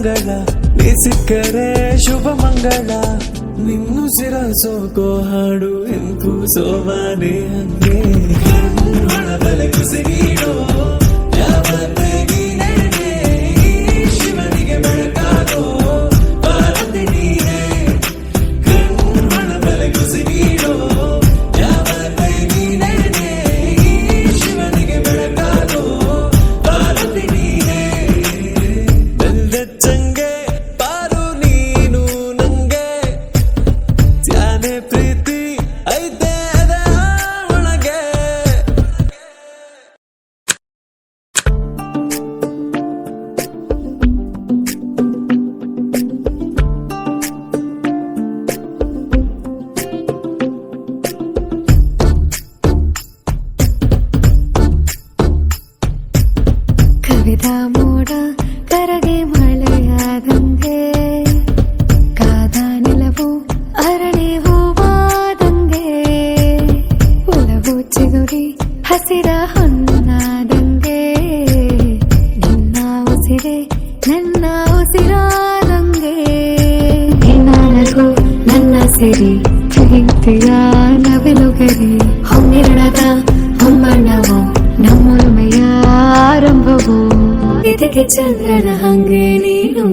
ಮಂಗಳ ನೀ ಸಿಕ್ಕರೆ ಶುಭ ಮಂಗಳ ನಿನ್ನುಸಿರ ಸೋಕೋ ಹಾಡು ಎಂಕೂ ಸೋವಾನೆ ಹಂಗೆ ಕಣ್ಣೊಳಗಲೆ ಕುಸಿನೀಡೋ ಯಾವತ್ತೇ ನೀನೇ ಶಿವನಿಗೆ ಬೆಳಕಾಗೋ ಪಾರ್ವತಿ ನೀನೇ ಕಣ್ಣೊಳಗಲೆ ಕುಸಿನೀಡೋ ಯಾವತ್ತೇ ನೀನೇ ಶಿವನಿಗೆ ಬೆಳಕಾಗೋ ಪಾರ್ವತಿ ನೀನೇ ಬೆಲ್ದೆಚ್ಚಂಗೆ ಪಾರು ನೀನು ನಂಗೆ ಧ್ಯಾನೆ ಪ್ರೀತಿ ಐತೆ ಅದ ಒಳಗೆ ಕವಿದ ಮೋಡ ಕರಗೆ ಮಳೆಯಾದಂಗೆ ಕಾದ ನಿಲವು ಅರಳಿ ಹೂವಾದಂಗೆ ಒಲವು ಚಿಗುರಿ ಹಸಿರ ಹೊನ್ನಾದಂಗೆ ನಿನ್ನ ಉಸಿರೆ ನನ್ನ ಉಸಿರಾದಂಗೆ ನಿನ್ನನಗೂ ನನ್ನ ಸಿರಿ ಪ್ರೀತಿಯ ನವಿಲುಗರಿ ಹೊಮ್ಮಿರಣದ ಹೊಮ್ಮಣ್ಣವು ನಮ್ಮೊಲಮೆಯ ಆರಂಭವು ಇದಕ್ಕೆ ಚಂದ್ರನ ಹಂಗೆ ನೀನು